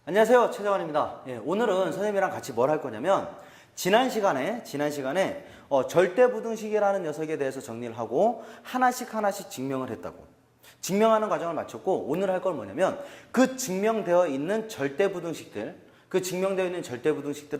안녕하세요, 최정환입니다. 오늘은 선생님이랑 같이 뭘 할 거냐면 지난 시간에 절대부등식이라는 녀석에 대해서 정리를 하고 하나씩 증명을 했다고. 증명하는 과정을 마쳤고 오늘 할 건 뭐냐면 그 증명되어 있는 절대부등식들을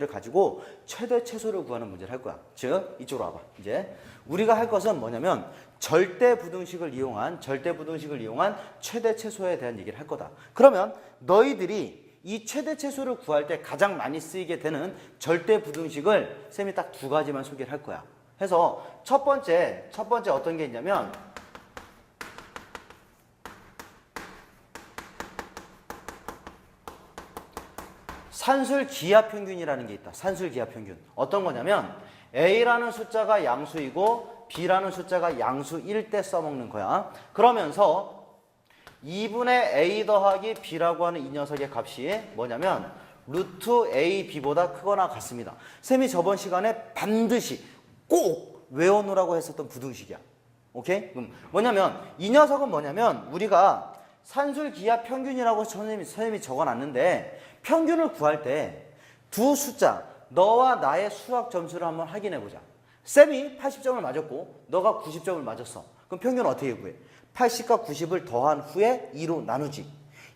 가지고 최대 최소를 구하는 문제를 할 거야. 즉 이쪽으로 와봐. 이제 우리가 할 것은 뭐냐면 절대부등식을 이용한 최대 최소에 대한 얘기를 할 거다. 그러면 너희들이 이 최대 최소를 구할 때 가장 많이 쓰이게 되는 절대부등식을 쌤이 딱 두 가지만 소개를 할 거야. 해서 첫 번째 어떤 게 있냐면 산술기하평균이라는 게 있다. 산술기하평균. 어떤 거냐면 A라는 숫자가 양수이고 B라는 숫자가 양수일 때 써먹는 거야. 그러면서 2분의 A 더하기 B라고 하는 이 녀석의 값이 뭐냐면 루트 A, B보다 크거나 같습니다. 쌤이 저번 시간에 반드시 꼭 외워놓으라고 했었던 부등식이야. 오케이? 그럼 뭐냐면 이 녀석은 뭐냐면 우리가 산술기하평균이라고 선생님이 적어놨는데 평균을 구할 때 두 숫자 너와 나의 수학 점수를 한번 확인해보자. 쌤이 80점을 맞았고 너가 90점을 맞았어. 그럼 평균을 어떻게 구해? 80과 90을 더한 후에 2로 나누지.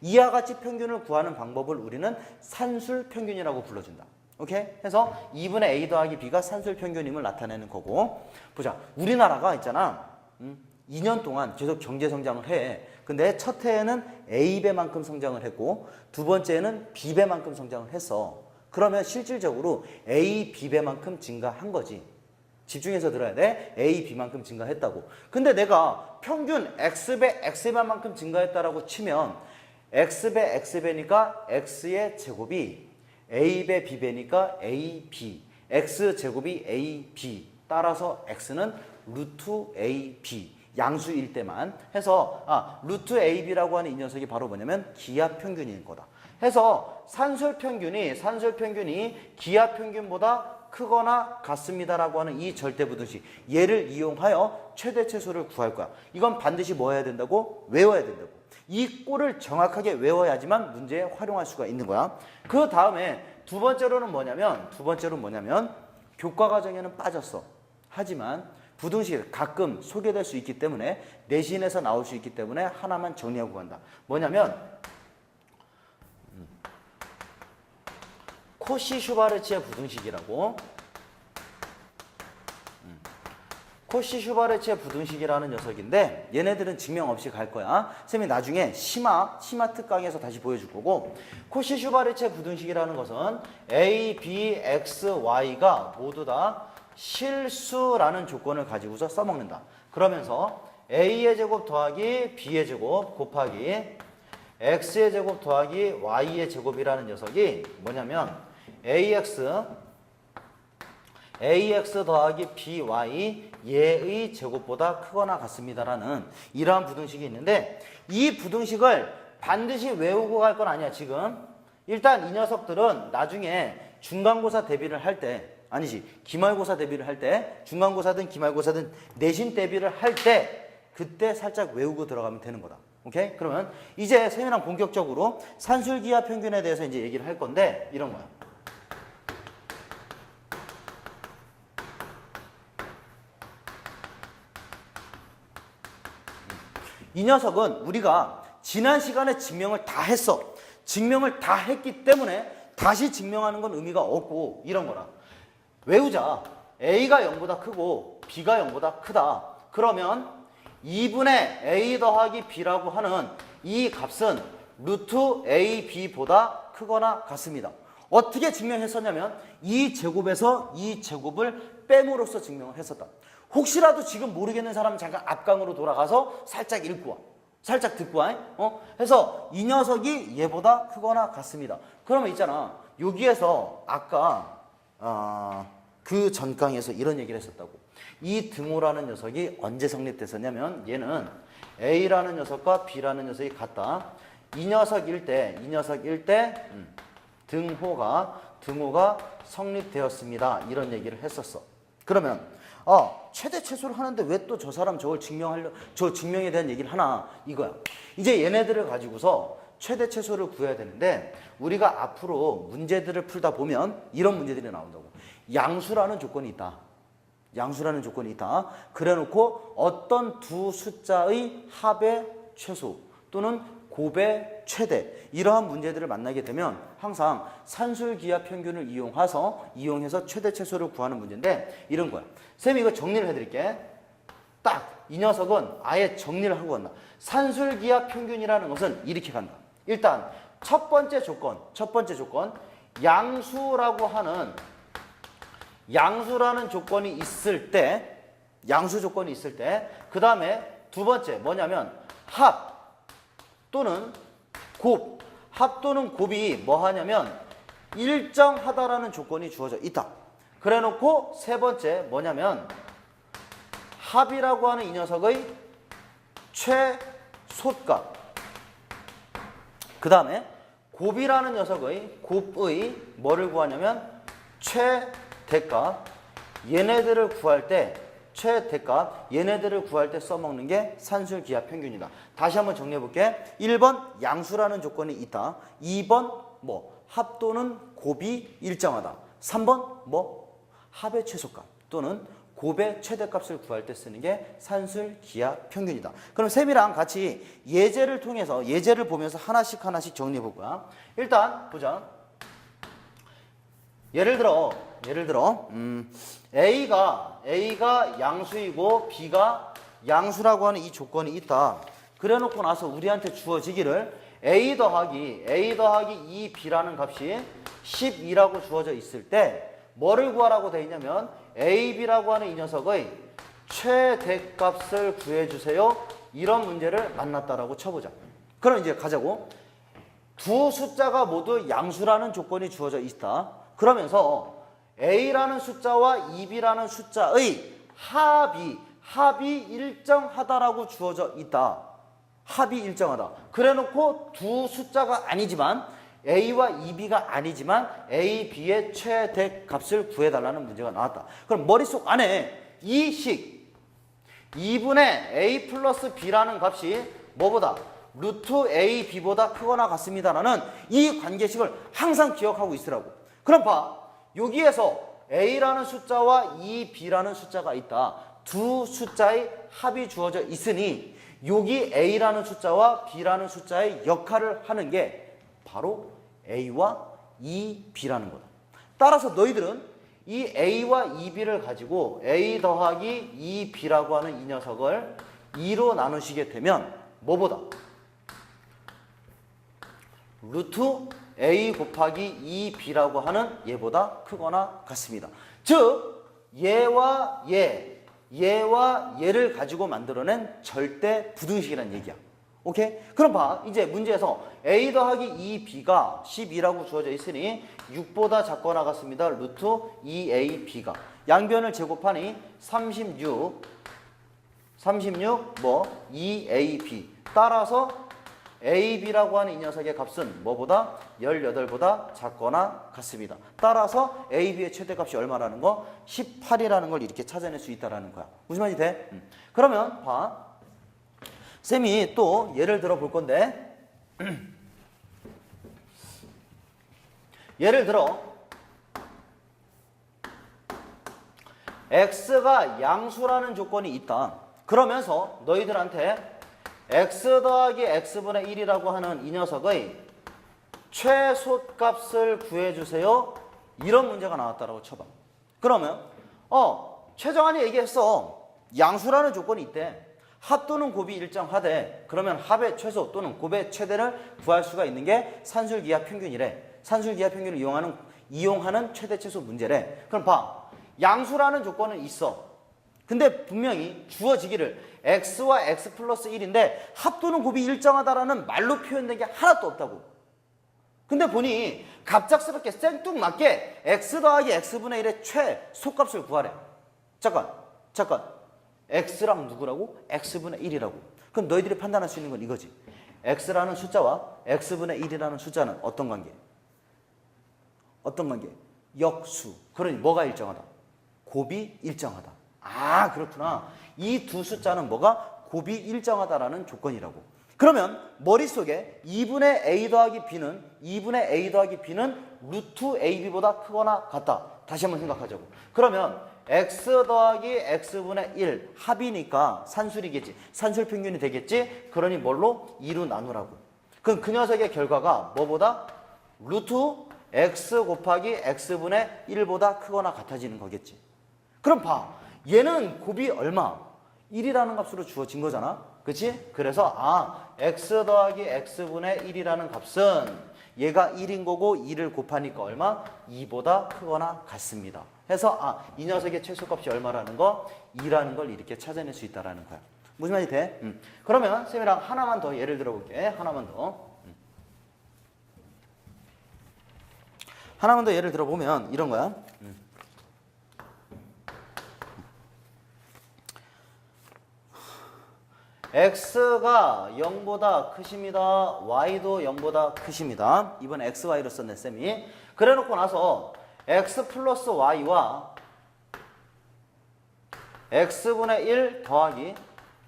이와 같이 평균을 구하는 방법을 우리는 산술평균이라고 불러준다. 오케이? 해서 2분의 A 더하기 B가 산술평균임을 나타내는 거고. 보자. 우리나라가 있잖아. 2년 동안 계속 경제성장을 해. 근데 첫 해에는 A배만큼 성장을 했고 두 번째에는 B배만큼 성장을 했어. 그러면 실질적으로 A, B배만큼 증가한 거지. 집중해서 들어야 돼. A, B만큼 증가했다고. 근데 내가 평균 X배, X배만큼 증가했다라고 치면 X배, X배니까 X의 제곱이 A배, B배니까 AB. X제곱이 AB. 따라서 X는 루트 AB. 양수일 때만 해서 루트 AB라고 하는 이 녀석이 바로 뭐냐면 기하평균인 거다. 해서 산술평균이 기하평균보다 크거나 같습니다라고 하는 이 절대부등식 얘를 이용하여 최대 최소를 구할 거야. 이건 반드시 뭐 해야 된다고? 외워야 된다고. 이 꼴을 정확하게 외워야지만 문제에 활용할 수가 있는 거야. 그 다음에 두 번째로는 뭐냐면 교과 과정에는 빠졌어. 하지만 부등식 가끔 소개될 수 있기 때문에 내신에서 나올 수 있기 때문에 하나만 정리하고 간다. 뭐냐면 코시-슈바르츠의 부등식이라고. 코시-슈바르츠의 부등식이라는 녀석인데 얘네들은 증명 없이 갈 거야. 쌤이 나중에 심화 특강에서 다시 보여줄 거고. 코시-슈바르츠의 부등식이라는 것은 A, B, X, Y가 모두 다 실수라는 조건을 가지고서 써먹는다. 그러면서 A의 제곱 더하기 B의 제곱 곱하기 X의 제곱 더하기 Y의 제곱이라는 녀석이 뭐냐면 AX 더하기 BY 얘의 제곱보다 크거나 같습니다라는 이러한 부등식이 있는데 이 부등식을 반드시 외우고 갈 건 아니야. 지금 일단 이 녀석들은 나중에 중간고사 대비를 할 때 기말고사 대비를 할 때 중간고사든 기말고사든 내신 대비를 할 때 그때 살짝 외우고 들어가면 되는 거다. 오케이? 그러면 이제 선생님이랑 본격적으로 산술기하평균에 대해서 이제 얘기를 할 건데 이런 거야. 이 녀석은 우리가 지난 시간에 증명을 다 했어. 증명을 다 했기 때문에 다시 증명하는 건 의미가 없고 이런 거라. 외우자. A가 0보다 크고 B가 0보다 크다. 그러면 2분의 A 더하기 B라고 하는 이 값은 루트 A, B보다 크거나 같습니다. 어떻게 증명했었냐면 이 제곱에서 이 제곱을 뺨으로써 증명을 했었다. 혹시라도 지금 모르겠는 사람은 잠깐 앞강으로 돌아가서 살짝 읽고 와. 살짝 듣고 와. 해서 이 녀석이 얘보다 크거나 같습니다. 그러면 있잖아. 여기에서 아까 그 전강에서 이런 얘기를 했었다고. 이 등호라는 녀석이 언제 성립됐었냐면 얘는 A라는 녀석과 B라는 녀석이 같다. 이 녀석일 때 등호가 성립되었습니다. 이런 얘기를 했었어. 그러면 최대 최소를 하는데 왜 또 저 사람 저걸 증명에 대한 얘기를 하나 이거야. 이제 얘네들을 가지고서 최대 최소를 구해야 되는데 우리가 앞으로 문제들을 풀다 보면 이런 문제들이 나온다고. 양수라는 조건이 있다. 양수라는 조건이 있다. 그래놓고 어떤 두 숫자의 합의 최소 또는 곱의 최대 이러한 문제들을 만나게 되면 항상 산술기하 평균을 이용해서 최대 최소를 구하는 문제인데 이런 거야. 쌤이 이거 정리를 해드릴게. 딱 이 녀석은 아예 정리를 하고 간다. 산술기하 평균이라는 것은 이렇게 간다. 일단 첫 번째 조건 양수라는 조건이 있을 때 양수 조건이 있을 때 그 다음에 두 번째 뭐냐면 합 또는 곱 합 또는 곱이 뭐 하냐면 일정하다라는 조건이 주어져 있다. 그래 놓고 세 번째 뭐냐면 합이라고 하는 이 녀석의 최소값 그 다음에 곱이라는 녀석의 곱의 뭐를 구하냐면 최대값 얘네들을 구할 때 써먹는 게 산술기하 평균이다. 다시 한번 정리해 볼게. 1번 양수라는 조건이 있다. 2번 합 또는 곱이 일정하다. 3번 합의 최소값 또는 곱의 최대값을 구할 때 쓰는 게 산술기하 평균이다. 그럼 쌤이랑 같이 예제를 통해서 예제를 보면서 하나씩 정리해 볼 거야. 일단 보자. 예를 들어 A가 양수이고 B가 양수라고 하는 이 조건이 있다. 그래 놓고 나서 우리한테 주어지기를 A 더하기 2B라는 값이 12라고 주어져 있을 때 뭐를 구하라고 되어 있냐면 AB라고 하는 이 녀석의 최대값을 구해주세요. 이런 문제를 만났다라고 쳐보자. 그럼 이제 가자고. 두 숫자가 모두 양수라는 조건이 주어져 있다. 그러면서 A라는 숫자와 2B라는 숫자의 합이 일정하다라고 주어져 있다. 합이 일정하다. 그래 놓고 두 숫자가 아니지만 A와 2B가 아니지만 A, B의 최대값을 구해달라는 문제가 나왔다. 그럼 머릿속 안에 이 식 2분의 A 플러스 B라는 값이 뭐보다? 루트 A, B보다 크거나 같습니다라는 이 관계식을 항상 기억하고 있으라고. 그럼 봐. 여기에서 A라는 숫자와 2B라는 숫자가 있다. 두 숫자의 합이 주어져 있으니 여기 A라는 숫자와 B라는 숫자의 역할을 하는 게 바로 A와 2B라는 거다. 따라서 너희들은 이 A와 2B를 가지고 A 더하기 2B라고 하는 이 녀석을 2로 나누시게 되면 뭐보다? 루트 A 곱하기 2B라고 하는 얘보다 크거나 같습니다. 즉 얘와 얘를 가지고 만들어낸 절대 부등식이라는 얘기야. 오케이? 그럼 봐. 이제 문제에서 A 더하기 2B가 12라고 주어져 있으니 6보다 작거나 같습니다. 루트 2AB가. 양변을 제곱하니 36 2AB. 따라서 AB라고 하는 이 녀석의 값은 뭐보다? 18보다 작거나 같습니다. 따라서 AB의 최대값이 얼마라는 거? 18이라는 걸 이렇게 찾아낼 수 있다는 거야. 무슨 말인지 돼? 그러면 봐. 쌤이 또 예를 들어 볼 건데 예를 들어 X가 양수라는 조건이 있다. 그러면서 너희들한테 X 더하기 X분의 1이라고 하는 이 녀석의 최소값을 구해주세요. 이런 문제가 나왔다라고 쳐봐. 그러면 최정환이 얘기했어. 양수라는 조건이 있대. 합 또는 곱이 일정하대. 그러면 합의 최소 또는 곱의 최대를 구할 수가 있는 게 산술기하 평균이래. 산술기하 평균을 이용하는 최대 최소 문제래. 그럼 봐. 양수라는 조건은 있어. 근데 분명히 주어지기를 x와 x 플러스 1인데 합 또는 곱이 일정하다라는 말로 표현된 게 하나도 없다고. 근데 보니 갑작스럽게 생뚱맞게 x 더하기 x분의 1의 최소값을 구하래. 잠깐. x랑 누구라고? x분의 1이라고. 그럼 너희들이 판단할 수 있는 건 이거지. x라는 숫자와 x분의 1이라는 숫자는 어떤 관계? 역수. 그러니 뭐가 일정하다? 곱이 일정하다. 아, 그렇구나. 이 두 숫자는 뭐가? 곱이 일정하다라는 조건이라고. 그러면 머릿속에 2분의 a 더하기 b는 루트 ab보다 크거나 같다. 다시 한번 생각하자고. 그러면 x 더하기 x분의 1 합이니까 산술이겠지. 산술 평균이 되겠지. 그러니 뭘로? 2로 나누라고. 그럼 그 녀석의 결과가 뭐보다? 루트 x 곱하기 x분의 1보다 크거나 같아지는 거겠지. 그럼 봐. 얘는 곱이 얼마? 1이라는 값으로 주어진 거잖아. 그치? 그래서 x 더하기 x분의 1이라는 값은 얘가 1인 거고 2를 곱하니까 얼마? 2보다 크거나 같습니다. 해서 이 녀석의 최소값이 얼마라는 거? 2라는 걸 이렇게 찾아낼 수 있다라는 거야. 무슨 말이 돼? 그러면 쌤이랑 하나만 더 예를 들어볼게. 하나만 더 예를 들어보면 이런 거야. x가 0보다 크십니다. y도 0보다 크십니다. 이번 x, y로 썼네, 쌤이. 그래 놓고 나서 x 플러스 y와 x분의 1 더하기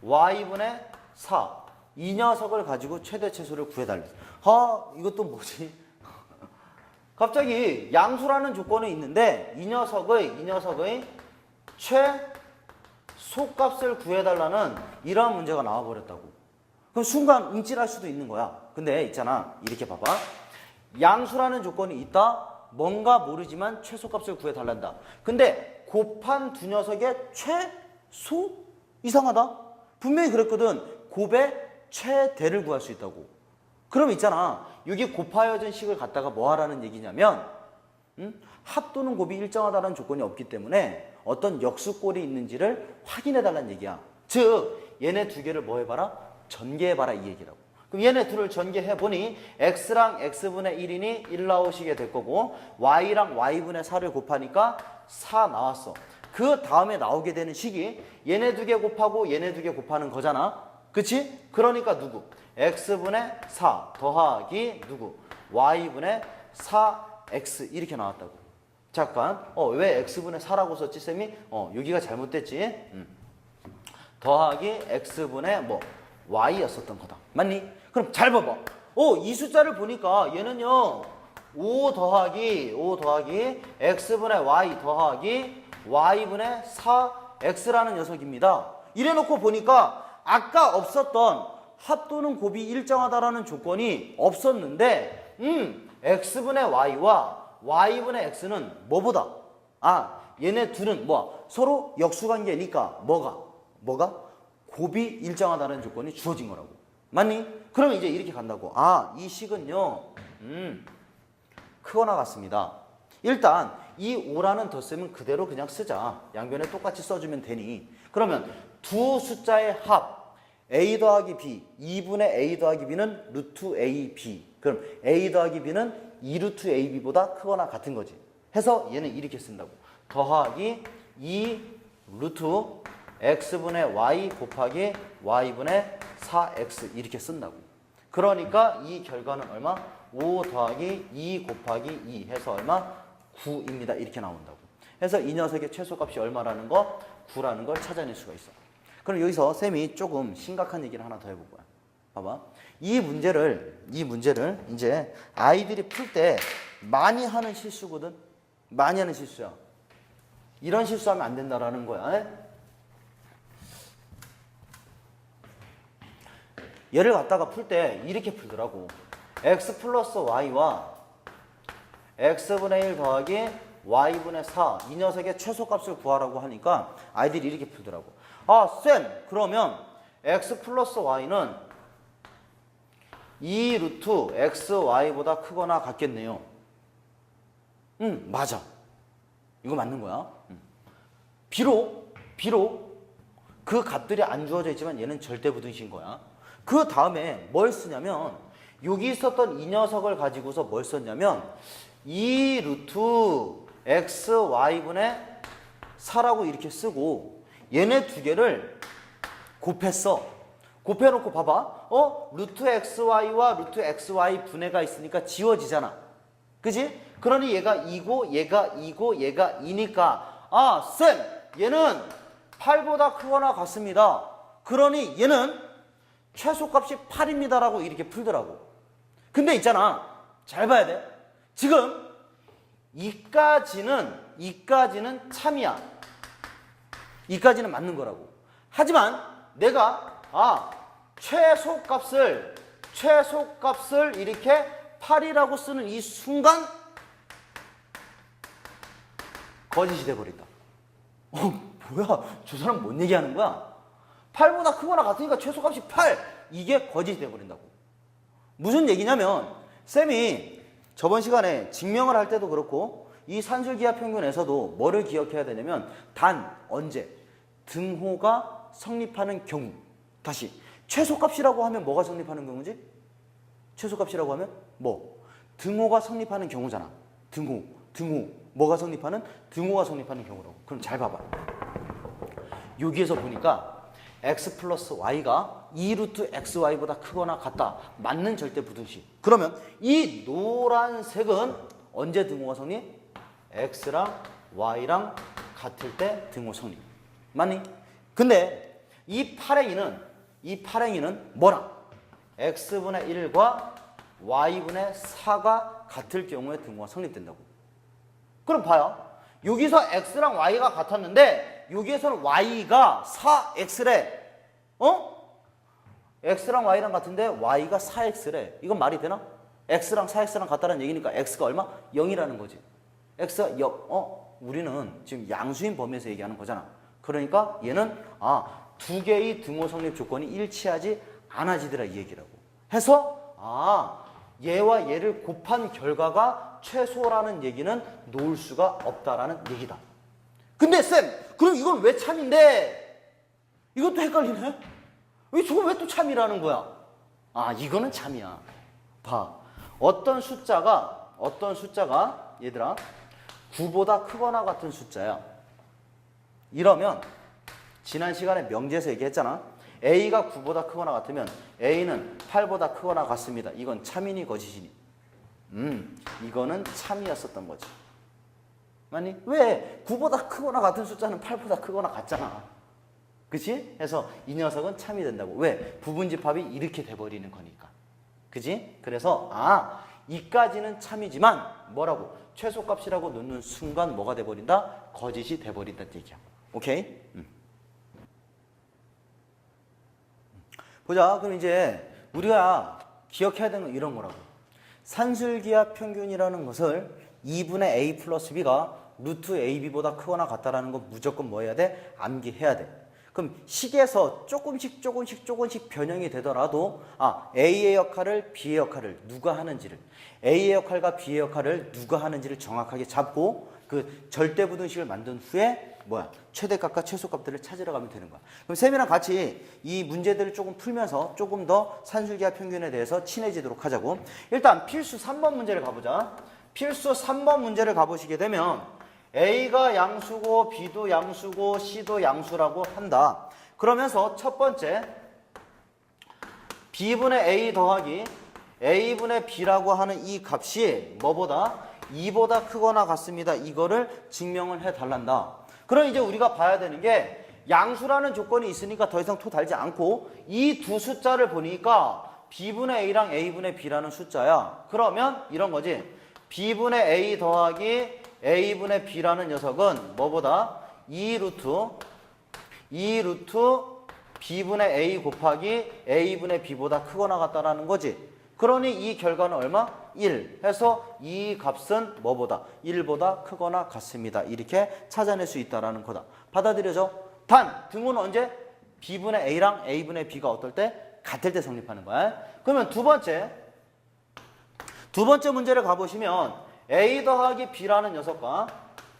y분의 4 이 녀석을 가지고 최대 최소를 구해달래. 이것도 뭐지? 갑자기 양수라는 조건이 있는데 이 녀석의 최소값을 구해달라는 이러한 문제가 나와버렸다고. 그럼 순간 움찔할 수도 있는 거야. 근데 있잖아, 이렇게 봐봐. 양수라는 조건이 있다. 뭔가 모르지만 최소값을 구해달란다. 근데 곱한 두 녀석의 최소? 이상하다. 분명히 그랬거든. 곱의 최대를 구할 수 있다고. 그럼 있잖아, 여기 곱하여진 식을 갖다가 뭐 하라는 얘기냐면 합 또는 곱이 일정하다는 조건이 없기 때문에 어떤 역수꼴이 있는지를 확인해달라는 얘기야. 즉 얘네 두 개를 뭐 해봐라? 전개해봐라, 이 얘기라고. 그럼 얘네 둘을 전개해보니 x랑 x분의 1이니 1 나오시게 될 거고 y랑 y분의 4를 곱하니까 4 나왔어. 그 다음에 나오게 되는 식이 얘네 두 개 곱하고 얘네 두 개 곱하는 거잖아. 그치? 그러니까 누구? x분의 4 더하기 누구? y분의 4x 이렇게 나왔다고. 잠깐, 왜 x분의 4라고 썼지, 쌤이? 여기가 잘못됐지? 더하기 x분의 y였었던 거다. 맞니? 그럼 잘 봐봐. 이 숫자를 보니까 얘는요 5 더하기 x분의 y 더하기 y분의 4x라는 녀석입니다. 이래놓고 보니까 아까 없었던 합 또는 곱이 일정하다라는 조건이 없었는데 x분의 y와 y분의 x는 뭐보다? 얘네 둘은 서로 역수관계니까 뭐가? 곱이 일정하다는 조건이 주어진 거라고. 맞니? 그럼 이제 이렇게 간다고. 이 식은요 크거나 같습니다. 일단 이 5라는 덧셈은 그대로 그냥 쓰자. 양변에 똑같이 써주면 되니. 그러면 두 숫자의 합 a 더하기 b 2분의 a 더하기 b는 루트 ab. 그럼 a 더하기 b는 2루트 ab보다 크거나 같은 거지. 해서 얘는 이렇게 쓴다고. 더하기 2 루트 x분의 y 곱하기 y분의 4x 이렇게 쓴다고. 그러니까 이 결과는 얼마? 5 더하기 2 곱하기 2 해서 얼마? 9입니다. 이렇게 나온다고. 해서 이 녀석의 최소값이 얼마라는 거? 9라는 걸 찾아낼 수가 있어. 그럼 여기서 쌤이 조금 심각한 얘기를 하나 더 해볼 거야. 봐봐. 이 문제를 이제 아이들이 풀 때 많이 하는 실수거든. 많이 하는 실수야. 이런 실수하면 안 된다라는 거야. 얘를 갖다가 풀 때 이렇게 풀더라고. x 플러스 y와 x분의 1 더하기 y분의 4 이 녀석의 최소값을 구하라고 하니까 아이들이 이렇게 풀더라고. 쌤, 그러면 x 플러스 y는 2 루트 xy보다 크거나 같겠네요. 맞아. 이거 맞는 거야. 비록 그 값들이 안 주어져 있지만 얘는 절대부등식인 거야. 그 다음에 뭘 쓰냐면 여기 있었던 이 녀석을 가지고서 뭘 썼냐면 2 루트 xy분의 4라고 이렇게 쓰고 얘네 두 개를 곱했어. 곱해놓고 봐봐. 루트 xy와 루트 xy 분해가 있으니까 지워지잖아. 그지? 그러니 얘가 2고 얘가 2고 얘가 2니까 쌤, 얘는 8보다 크거나 같습니다. 그러니 얘는 최소값이 8입니다라고 이렇게 풀더라고. 근데 있잖아. 잘 봐야 돼. 지금 이까지는 참이야. 이까지는 맞는 거라고. 하지만 내가 최소값을 이렇게 8이라고 쓰는 이 순간 거짓이 돼버린다. 뭐야? 저 사람 뭔 얘기하는 거야? 8보다 크거나 같으니까 최소값이 8. 이게 거짓이 돼버린다고. 무슨 얘기냐면 쌤이 저번 시간에 증명을 할 때도 그렇고 이 산술기하 평균에서도 뭐를 기억해야 되냐면 단, 언제, 등호가 성립하는 경우. 다시 최소값이라고 하면 뭐가 성립하는 경우지? 최소값이라고 하면 뭐? 등호가 성립하는 경우잖아. 등호. 뭐가 성립하는? 등호가 성립하는 경우라고. 그럼 잘 봐봐. 여기에서 보니까 x 플러스 y가 2루트 xy보다 크거나 같다. 맞는 절대 부등식. 그러면 이 노란색은 언제 등호가 성립? x랑 y랑 같을 때 등호 성립. 맞니? 근데 이 팔행이는 뭐랑? x분의 1과 y분의 4가 같을 경우에 등호가 성립된다고. 그럼 봐요. 여기서 x랑 y가 같았는데 여기에서는 y가 4x래. x랑 y랑 같은데 y가 4x래. 이건 말이 되나? x랑 4x랑 같다는 얘기니까 x가 얼마? 0이라는 거지. x가 0. 우리는 지금 양수인 범위에서 얘기하는 거잖아. 그러니까 얘는 두 개의 등호 성립 조건이 일치하지 않아지더라 이 얘기라고. 해서 얘와 얘를 곱한 결과가 최소라는 얘기는 놓을 수가 없다라는 얘기다. 근데 쌤, 그럼 이건 왜 참인데? 이것도 헷갈리네? 저건 왜 또 참이라는 거야? 이거는 참이야. 봐. 어떤 숫자가 얘들아 9보다 크거나 같은 숫자야. 이러면 지난 시간에 명제에서 얘기했잖아. A가 9보다 크거나 같으면 A는 8보다 크거나 같습니다. 이건 참이니 거짓이니? 이거는 참이었었던 거지. 맞니? 왜? 9보다 크거나 같은 숫자는 8보다 크거나 같잖아. 그치? 해서 이 녀석은 참이 된다고. 왜? 부분집합이 이렇게 돼버리는 거니까. 그치? 그래서 이까지는 참이지만 뭐라고? 최소값이라고 놓는 순간 뭐가 돼버린다? 거짓이 돼버린다는 얘기야. 오케이? 보자. 그럼 이제 우리가 기억해야 되는 건 이런 거라고. 산술기하 평균이라는 것을 2분의 a 플러스 b가 루트 ab보다 크거나 같다라는 건 무조건 뭐 해야 돼? 암기해야 돼. 그럼 식에서 조금씩 변형이 되더라도 a의 역할을 b의 역할을 누가 하는지를, a의 역할과 b의 역할을 누가 하는지를 정확하게 잡고 그 절대부등식을 만든 후에 최대값과 최소값들을 찾으러 가면 되는 거야. 그럼 쌤이랑 같이 이 문제들을 조금 풀면서 조금 더 산술기하 평균에 대해서 친해지도록 하자고. 일단 필수 3번 문제를 가보자. 필수 3번 문제를 가보시게 되면 A가 양수고 B도 양수고 C도 양수라고 한다. 그러면서 첫 번째 B분의 A 더하기 A분의 B라고 하는 이 값이 뭐보다? 2보다 크거나 같습니다. 이거를 증명을 해달란다. 그럼 이제 우리가 봐야 되는 게 양수라는 조건이 있으니까 더 이상 토 달지 않고 이 두 숫자를 보니까 B분의 A랑 A분의 B라는 숫자야. 그러면 이런 거지. B분의 A 더하기 A분의 B라는 녀석은 뭐보다? 2루트 B분의 A 곱하기 A분의 B보다 크거나 같다라는 거지. 그러니 이 결과는 얼마? 1 해서 이 값은 뭐보다? 1보다 크거나 같습니다. 이렇게 찾아낼 수 있다라는 거다. 받아들여져? 단 등호는 언제? B분의 A랑 A분의 B가 어떨 때? 같을 때 성립하는 거야. 그러면 두 번째 문제를 가보시면 A 더하기 B라는 녀석과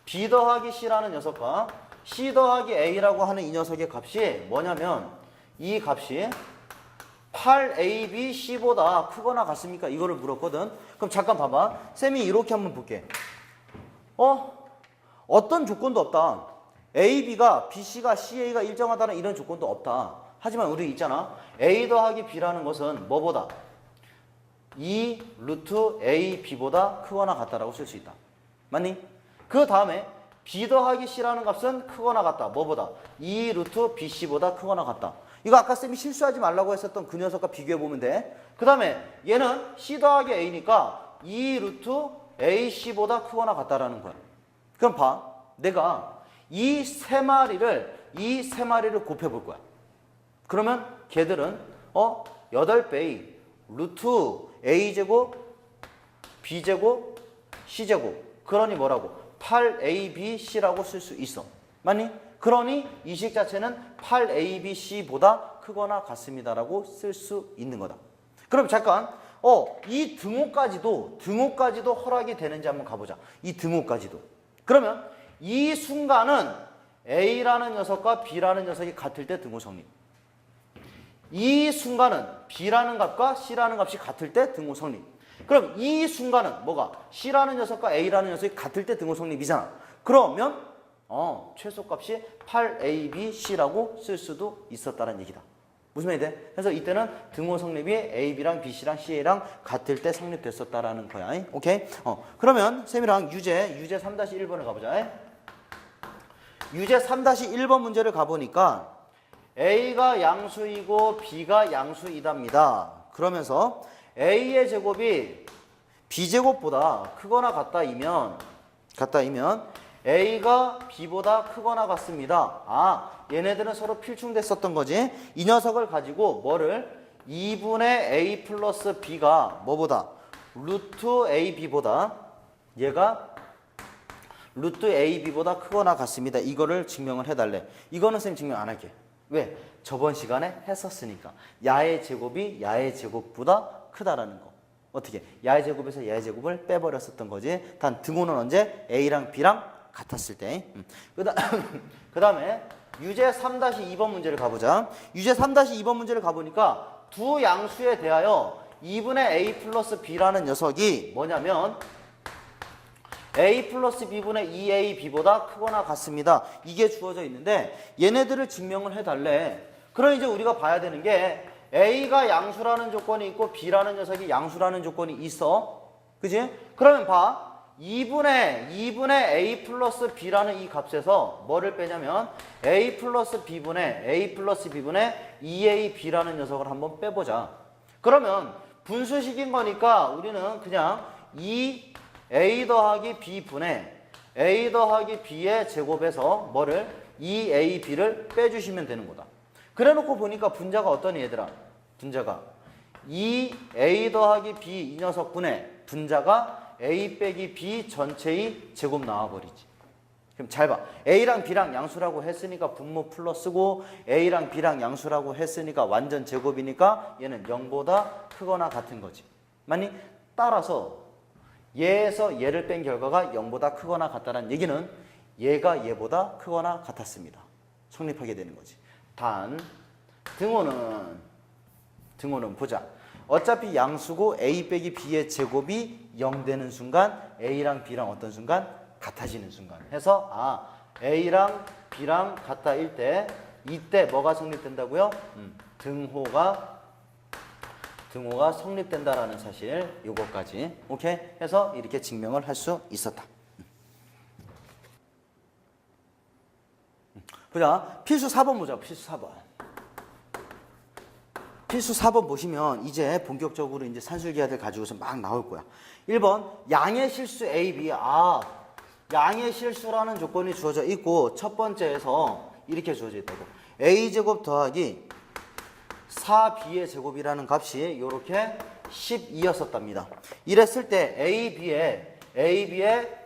B 더하기 C라는 녀석과 C 더하기 A라고 하는 이 녀석의 값이 뭐냐면 이 값이 8ABC보다 크거나 같습니까? 이거를 물었거든. 그럼 잠깐 봐봐. 쌤이 이렇게 한번 볼게. 어떤 조건도 없다. AB가 BC가 CA가 일정하다는 이런 조건도 없다. 하지만 우리 있잖아. A 더하기 B라는 것은 뭐보다? 2 루트 AB보다 크거나 같다라고 쓸 수 있다. 맞니? 그 다음에 B 더하기 C라는 값은 크거나 같다. 뭐보다? 2 루트 BC보다 크거나 같다. 이거 아까 쌤이 실수하지 말라고 했었던 그 녀석과 비교해보면 돼. 그 다음에 얘는 C 더하기 A니까 2 루트 AC보다 크거나 같다라는 거야. 그럼 봐. 내가 이 세 마리를 곱해볼 거야. 그러면 걔들은 8배 루트 A제곱, B제곱, C제곱. 그러니 뭐라고? 8ABC라고 쓸 수 있어. 맞니? 그러니 이 식 자체는 8ABC보다 크거나 같습니다라고 쓸 수 있는 거다. 그럼 잠깐 이 등호까지도 허락이 되는지 한번 가보자. 이 등호까지도. 그러면 이 순간은 A라는 녀석과 B라는 녀석이 같을 때 등호 성립. 이 순간은 B라는 값과 C라는 값이 같을 때 등호 성립. 그럼 이 순간은 뭐가? C라는 녀석과 A라는 녀석이 같을 때 등호 성립이잖아. 그러면 최소값이 8ABC라고 쓸 수도 있었다는 얘기다. 무슨 말이 돼? 그래서 이때는 등호 성립이 AB랑 BC랑 CA랑 같을 때 성립됐었다라는 거야. 오케이? 그러면 쌤이랑 유제 3-1번을 가보자. 유제 3-1번 문제를 가보니까 A가 양수이고 B가 양수이답니다. 그러면서 A의 제곱이 B제곱보다 크거나 같다이면 A가 B보다 크거나 같습니다. 얘네들은 서로 필충됐었던 거지. 이 녀석을 가지고 뭐를 2분의 A 플러스 B가 뭐보다? 루트 AB보다 얘가 루트 AB보다 크거나 같습니다. 이거를 증명을 해달래. 이거는 쌤 증명 안 할게. 왜? 저번 시간에 했었으니까. 야의 제곱이 야의 제곱보다 크다라는 거. 어떻게? 야의 제곱에서 야의 제곱을 빼버렸었던 거지. 단 등호는 언제? A랑 B랑 같았을 때. 그 다음에 유제 3-2번 문제를 가보자. 유제 3-2번 문제를 가보니까 두 양수에 대하여 2분의 A 플러스 B라는 녀석이 뭐냐면 A 플러스 B분의 2AB보다 크거나 같습니다. 이게 주어져 있는데 얘네들을 증명을 해달래. 그럼 이제 우리가 봐야 되는 게 A가 양수라는 조건이 있고 B라는 녀석이 양수라는 조건이 있어. 그지? 그러면 봐. 2분의 A 플러스 B라는 이 값에서 뭐를 빼냐면 A 플러스 B분의 2AB라는 녀석을 한번 빼보자. 그러면 분수식인 거니까 우리는 그냥 A 더하기 B분의 A 더하기 B의 제곱에서 뭐를 2AB를 빼주시면 되는 거다. 그래 놓고 보니까 분자가 어떤 얘들아? 분자가 2A 더하기 B 이 녀석분의 분자가 A 빼기 B 전체의 제곱 나와버리지. 그럼 잘 봐. A랑 B랑 양수라고 했으니까 분모 플러스고 A랑 B랑 양수라고 했으니까 완전 제곱이니까 얘는 0보다 크거나 같은 거지. 맞니? 따라서 얘에서 얘를 뺀 결과가 0보다 크거나 같다는 얘기는 얘가 얘보다 크거나 같았습니다. 성립하게 되는 거지. 단 등호는 보자. 어차피 양수고 A 빼기 B의 제곱이 0 되는 순간 A랑 B랑 어떤 순간? 같아지는 순간 해서 A랑 B랑 같다일 때 이때 뭐가 성립된다고요? 등호가 성립된다라는 사실 요거까지 오케이? 해서 이렇게 증명을 할 수 있었다. 보자. 필수 4번 보자. 필수 4번. 필수 4번 보시면 이제 본격적으로 이제 산술기하들 가지고서 막 나올 거야. 1번 양의 실수 A, B. 양의 실수라는 조건이 주어져 있고 첫 번째에서 이렇게 주어져 있다고. A제곱 더하기 4B의 제곱이라는 값이 이렇게 12였었답니다. 이랬을 때 AB의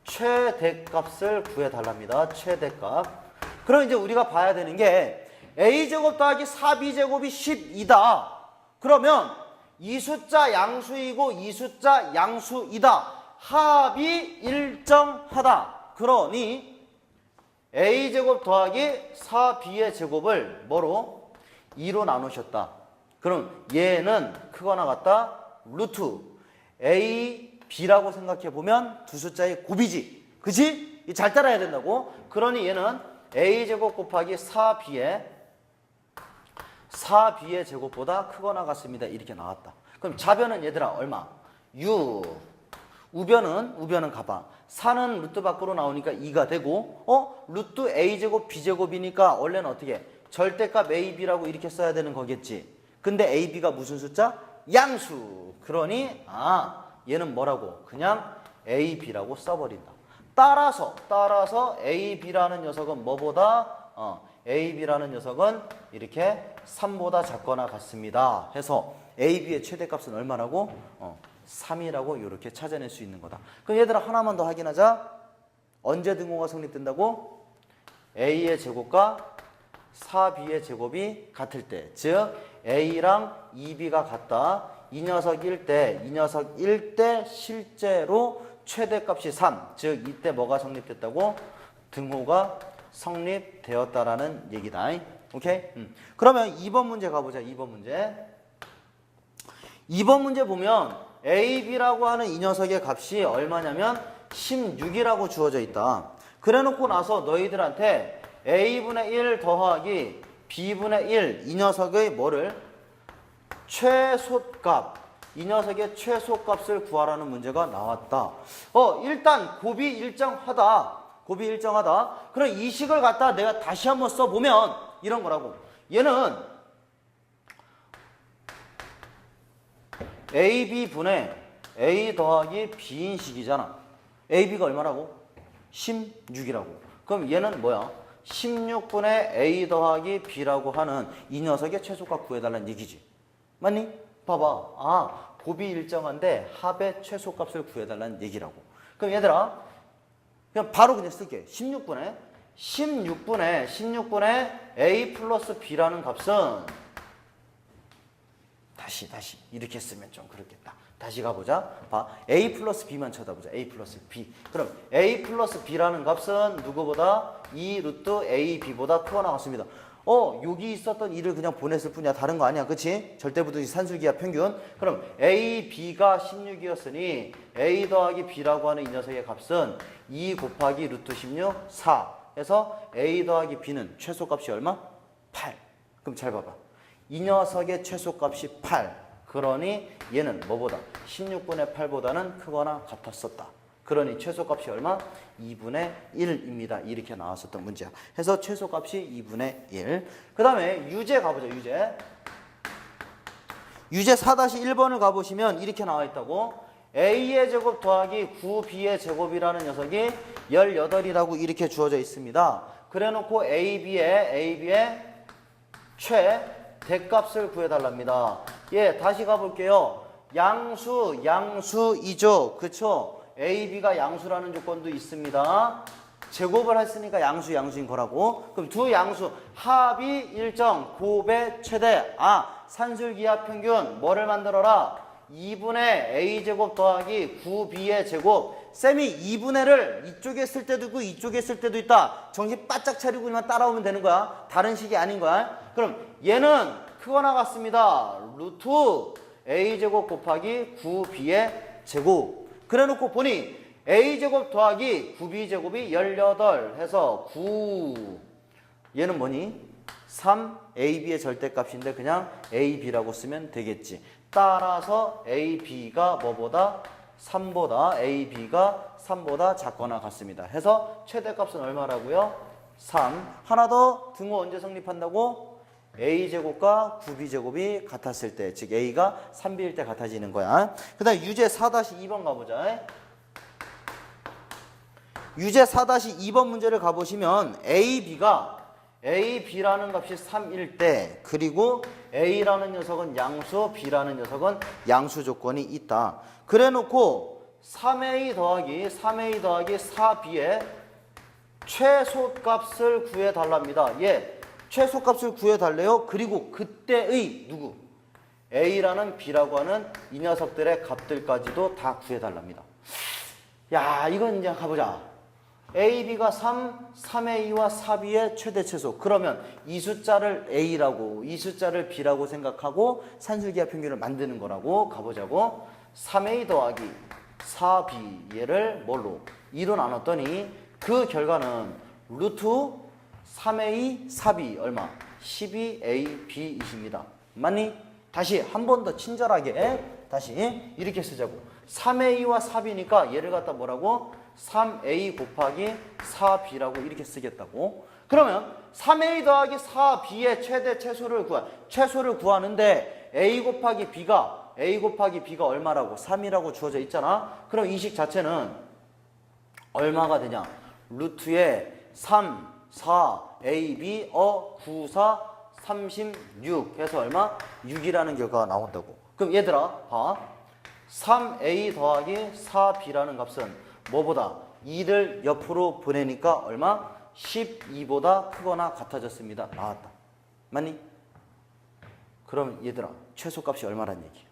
최대값을 구해달랍니다. 최대값. 그럼 이제 우리가 봐야 되는 게 A제곱 더하기 4B제곱이 12다. 그러면 이 숫자 양수이고 이 숫자 양수이다. 합이 일정하다. 그러니 A제곱 더하기 4B의 제곱을 뭐로? 2로 나누셨다. 그럼 얘는 크거나 같다. 루트 A, B라고 생각해보면 두 숫자의 곱이지. 그치? 잘 따라야 된다고. 그러니 얘는 A제곱 곱하기 4B의 제곱보다 크거나 같습니다. 이렇게 나왔다. 그럼 좌변은 얘들아 얼마? 6. 우변은 가봐. 4는 루트 밖으로 나오니까 2가 되고 루트 A제곱 B제곱이니까 원래는 어떻게? 절대값 AB라고 이렇게 써야 되는 거겠지. 근데 AB가 무슨 숫자? 양수. 그러니 얘는 뭐라고? 그냥 AB라고 써버린다. 따라서 AB라는 녀석은 뭐보다? AB라는 녀석은 이렇게 3보다 작거나 같습니다. 해서 AB의 최대값은 얼마라고? 3이라고 이렇게 찾아낼 수 있는 거다. 그럼 얘들아 하나만 더 확인하자. 언제 등호가 성립된다고? A의 제곱과 4B의 제곱이 같을 때, 즉 A랑 2B가 같다. 이 녀석일 때 실제로 최대값이 3, 즉 이때 뭐가 성립됐다고? 등호가 성립되었다라는 얘기다. 오케이? 그러면 2번 문제 가보자. 2번 문제 보면 AB라고 하는 이 녀석의 값이 얼마냐면 16이라고 주어져 있다. 그래 놓고 나서 너희들한테 A분의 1 더하기 B분의 1 이 녀석의 뭐를? 최소값, 이 녀석의 최소값을 구하라는 문제가 나왔다. 일단 곱이 일정하다. 그럼 이 식을 갖다 내가 다시 한번 써보면 이런 거라고. 얘는 AB분의 A 더하기 B인 식이잖아. AB가 얼마라고? 16이라고. 그럼 얘는 뭐야? 16분의 A 더하기 B라고 하는 이 녀석의 최소값 구해달라는 얘기지. 맞니? 봐봐. 곱이 일정한데 합의 최소값을 구해달라는 얘기라고. 그럼 얘들아, 그냥 바로 그냥 쓸게. 16분의 A 플러스 B라는 값은 다시 이렇게 쓰면 좀 그렇겠다. 다시 가보자. 봐. A 플러스 B만 쳐다보자. A 플러스 B. 그럼 A 플러스 B라는 값은 누구보다 2 루트 AB보다 크거나 나왔습니다. 여기 있었던 2를 그냥 보냈을 뿐이야. 다른 거 아니야. 그치? 절대부등식 산술기하 평균. 그럼 A, B가 16이었으니 A 더하기 B라고 하는 이 녀석의 값은 2 곱하기 루트 16, 4. 해서 A 더하기 B는 최소값이 얼마? 8. 그럼 잘 봐봐. 이 녀석의 최소값이 8. 그러니 얘는 뭐보다? 16분의 8보다는 크거나 같았었다. 그러니 최소값이 얼마? 2분의 1입니다. 이렇게 나왔었던 문제야. 해서 최소값이 2분의 1. 그 다음에 유제 가보죠. 유제 4-1번을 가보시면 이렇게 나와 있다고. A의 제곱 더하기 9B의 제곱이라는 녀석이 18이라고 이렇게 주어져 있습니다. 그래 놓고 AB의 최대값을 구해달랍니다. 다시 가볼게요. 양수이죠. 그쵸? A, B가 양수라는 조건도 있습니다. 제곱을 했으니까 양수인 거라고. 그럼 두 양수 합이 일정, 곱의 최대. 산술기하 평균 뭐를 만들어라? 2분의 A제곱 더하기 9B의 제곱. 쌤이 2분의를 이쪽에 쓸 때도 있고 이쪽에 쓸 때도 있다. 정신 바짝 차리고만 따라오면 되는 거야. 다른 식이 아닌 거야. 그럼 얘는 크거나 같습니다. 루트 A제곱 곱하기 9B의 제곱. 그래 놓고 보니 A제곱 더하기 9B제곱이 18 해서 9. 얘는 뭐니? 3 AB의 절대값인데 그냥 AB라고 쓰면 되겠지. 따라서 AB가 뭐보다? 3보다 AB가 3보다 작거나 같습니다. 해서 최대값은 얼마라고요? 3. 하나 더 등호 언제 성립한다고? A제곱과 9B제곱이 같았을 때, 즉 A가 3B일 때 같아지는 거야. 그 다음에 유제 4-2번 가보자. 유제 4-2번 문제를 가보시면 AB라는 값이 3일 때, 그리고 A라는 녀석은 양수, B라는 녀석은 양수 조건이 있다. 그래 놓고 3A 더하기 4B의 최소값을 구해달랍니다. 최소값을 구해달래요. 그리고 그때의 누구? A라는 B라고 하는 이 녀석들의 값들까지도 다 구해달랍니다. 이건 이제 가보자. A, B가 3A와 4B의 최대 최소. 그러면 이 숫자를 A라고, 이 숫자를 B라고 생각하고 산술기하 평균을 만드는 거라고 가보자고. 3A 더하기 4B 얘를 뭘로? 2로 나눴더니 그 결과는 루트 3A, 4B 얼마? 12AB이십니다. 맞니? 다시 한 번 더 친절하게 다시 이렇게 쓰자고. 3A와 4B니까 얘를 갖다 뭐라고? 3A 곱하기 4B라고 이렇게 쓰겠다고. 그러면 3a 더하기 4b의 최대 최소를 구하는데 a 곱하기 b가 얼마라고? 3이라고 주어져 있잖아. 그럼 이 식 자체는 얼마가 되냐? 루트에 3, 4, ab, 9, 4, 36 해서 얼마? 6이라는 결과가 나온다고. 그럼 얘들아 봐. 3a 더하기 4b라는 값은 뭐보다? 2를 옆으로 보내니까 얼마? 12보다 크거나 같아졌습니다. 나왔다. 맞니? 그럼 얘들아 최소값이 얼마란 얘기야?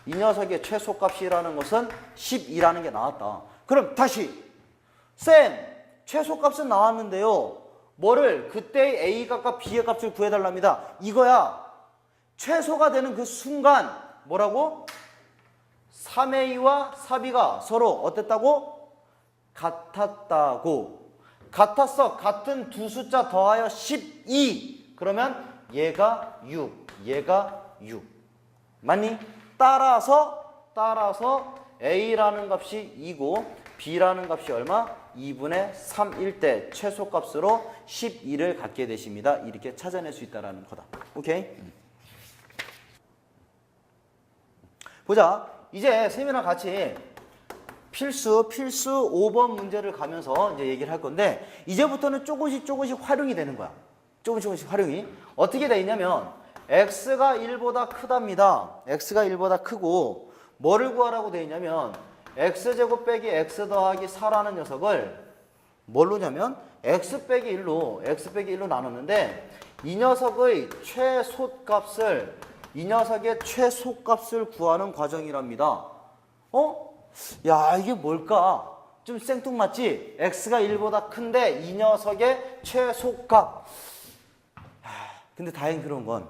이 녀석의 최소값이라는 것은 12라는 게 나왔다. 그럼 다시 쌤 최소값은 나왔는데요. 뭐를? 그때의 a 값과 b의 값을 구해달랍니다. 이거야. 최소가 되는 그 순간 뭐라고? 3a와 4b가 서로 어땠다고? 같았다고. 같았어. 같은 두 숫자 더하여 12. 그러면 얘가 6, 얘가 6. 맞니? 따라서 a라는 값이 2고 b라는 값이 얼마? 2분의 3일 때 최소값으로 12를 갖게 되십니다. 이렇게 찾아낼 수 있다는 거다. 오케이? 보자. 이제 쌤이랑 같이 필수 5번 문제를 가면서 이제 얘기를 할 건데 이제부터는 조금씩 활용이 되는 거야. 조금씩 활용이. 어떻게 돼 있냐면 x가 1보다 크답니다. x가 1보다 크고 뭐를 구하라고 돼 있냐면 x제곱 빼기 x 더하기 4라는 녀석을 뭘로냐면 x 빼기 1로 나눴는데 이 녀석의 최소값을 구하는 과정이랍니다. 야 이게 뭘까? 좀 생뚱맞지? x가 1보다 큰데 이 녀석의 최소값. 근데 다행스러운 건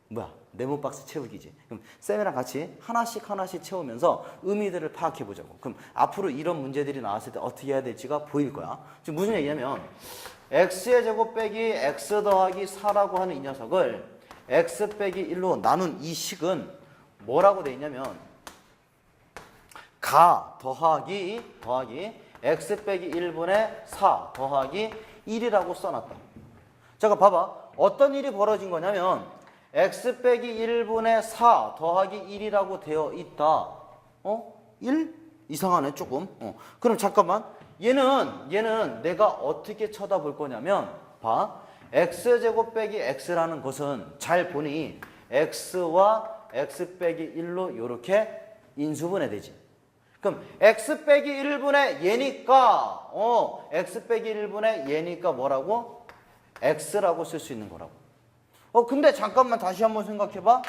뭐야? 네모 박스 채우기지. 그럼 쌤이랑 같이 하나씩 채우면서 의미들을 파악해 보자고. 그럼 앞으로 이런 문제들이 나왔을 때 어떻게 해야 될지가 보일 거야. 지금 무슨 얘기냐면 x의 제곱 빼기 x 더하기 4라고 하는 이 녀석을 x 빼기 1로 나눈 이 식은 뭐라고 돼 있냐면 가 더하기 x 빼기 1분의 4 더하기 1이라고 써놨다. 잠깐 봐봐. 어떤 일이 벌어진 거냐면 x 빼기 1분의 4 더하기 1이라고 되어 있다. 1? 이상하네 조금. 그럼 잠깐만. 얘는 내가 어떻게 쳐다볼 거냐면 봐. x제곱 빼기 x라는 것은 잘 보니 x와 x 빼기 1로 이렇게 인수분해 되지. 그럼 x 빼기 1분의 얘니까 x 빼기 1분의 얘니까 뭐라고? x라고 쓸 수 있는 거라고. 근데 잠깐만 다시 한번 생각해봐.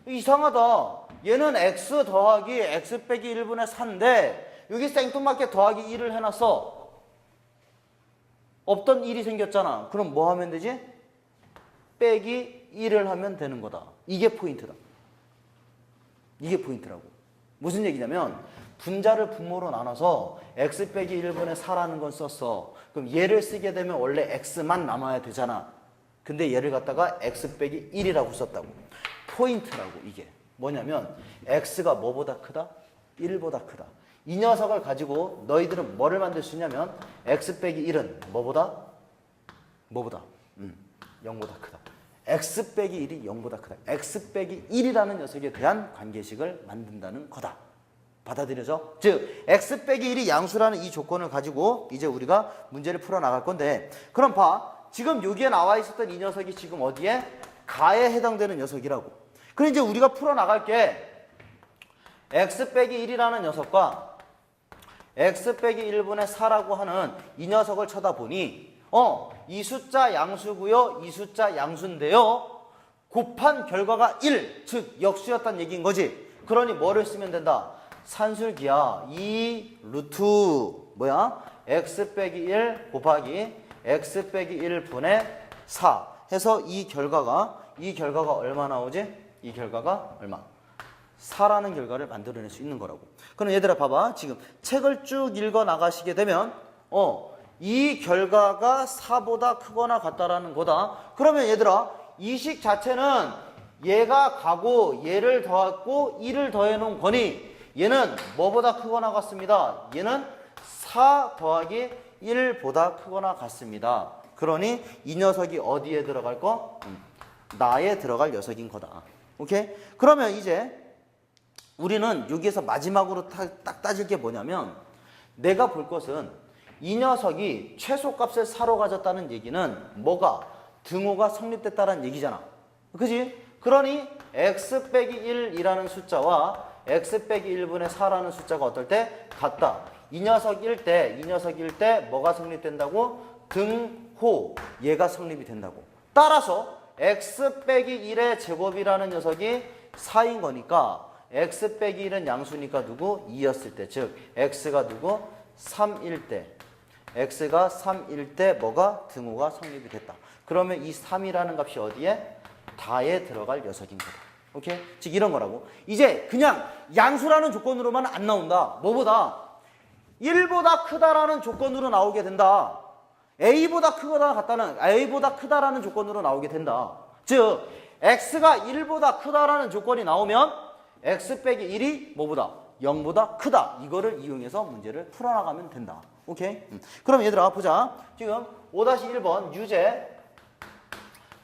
이상하다. 얘는 x 더하기 x 빼기 1분의 4인데 여기 생뚱맞게 더하기 1을 해놨어. 없던 1이 생겼잖아. 그럼 뭐 하면 되지? 빼기 1을 하면 되는 거다. 이게 포인트다. 이게 포인트라고. 무슨 얘기냐면 분자를 분모로 나눠서 x 빼기 1분의 4라는 건 썼어. 그럼 얘를 쓰게 되면 원래 x만 남아야 되잖아. 근데 얘를 갖다가 x 빼기 1이라고 썼다고. 포인트라고 이게. 뭐냐면 x가 뭐보다 크다? 1보다 크다. 이 녀석을 가지고 너희들은 뭐를 만들 수 있냐면 x 빼기 1은 뭐보다? 0보다 크다. x 빼기 1이 0보다 크다. x 빼기 1이라는 녀석에 대한 관계식을 만든다는 거다. 받아들여져? 즉 x 빼기 1이 양수라는 이 조건을 가지고 이제 우리가 문제를 풀어나갈 건데 그럼 봐. 지금 여기에 나와 있었던 이 녀석이 지금 어디에? 가에 해당되는 녀석이라고. 그럼 이제 우리가 풀어나갈 게 x 빼기 1이라는 녀석과 x 빼기 1분의 4라고 하는 이 녀석을 쳐다보니 이 숫자 양수고요. 이 숫자 양수인데요. 곱한 결과가 1, 즉 역수였다는 얘기인 거지. 그러니 뭐를 쓰면 된다? 산술기야. 2 루트 뭐야? x 빼기 1 곱하기 x 빼기 1분의 4 해서 이 결과가 얼마 나오지? 이 결과가 얼마? 4라는 결과를 만들어낼 수 있는 거라고. 그럼 얘들아 봐봐. 지금 책을 쭉 읽어 나가시게 되면 이 결과가 4보다 크거나 같다라는 거다. 그러면 얘들아 이 식 자체는 얘가 가고 얘를 더했고 1을 더해 놓은 거니 얘는 뭐보다 크거나 같습니다. 얘는 4 더하기 1보다 크거나 같습니다. 그러니 이 녀석이 어디에 들어갈 거? 나에 들어갈 녀석인 거다. 오케이? 그러면 이제 우리는 여기에서 마지막으로 딱 따질 게 뭐냐면 내가 볼 것은 이 녀석이 최소값을 4로 가졌다는 얘기는 뭐가? 등호가 성립됐다는 얘기잖아. 그지? 그러니 x 빼기 1이라는 숫자와 x 빼기 1분의 4라는 숫자가 어떨 때? 같다. 이 녀석일 때 뭐가 성립된다고? 등호, 얘가 성립이 된다고. 따라서 x 빼기 1의 제곱이라는 녀석이 4인 거니까 x 빼기 1은 양수니까 누구? 2였을 때, 즉 x가 누구? 3일 때, x가 3일 때 뭐가? 등호가 성립이 됐다. 그러면 이 3이라는 값이 어디에? 다에 들어갈 녀석인 거다. 오케이? 즉 이런 거라고. 이제 그냥 양수라는 조건으로만 안 나온다. 뭐보다? 1보다 크다라는 조건으로 나오게 된다. A보다 크거나 같다는, A보다 크다라는 조건으로 나오게 된다. 즉 x가 1보다 크다라는 조건이 나오면 x 빼기 1이 뭐보다? 0보다 크다. 이거를 이용해서 문제를 풀어나가면 된다. 오케이? 그럼 얘들아 보자. 지금 5-1번 유제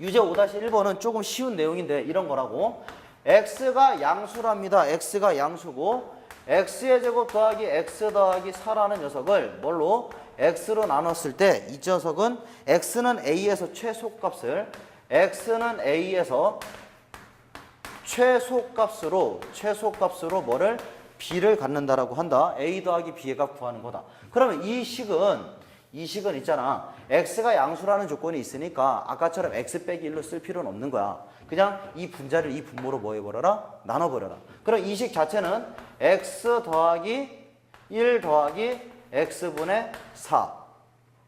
5-1번은 조금 쉬운 내용인데 이런 거라고. x가 양수랍니다. x가 양수고 x의 제곱 더하기 x 더하기 4라는 녀석을 뭘로? x로 나눴을 때 이 녀석은 x는 a에서 최소값을 x는 a에서 최소값으로 뭐를? b를 갖는다라고 한다. a 더하기 b의 값 구하는 거다. 그러면 이 식은 있잖아. x가 양수라는 조건이 있으니까 아까처럼 x 빼기 1로 쓸 필요는 없는 거야. 그냥 이 분자를 이 분모로 뭐 해버려라? 나눠버려라. 그럼 이 식 자체는 x 더하기 1 더하기 x분의 4.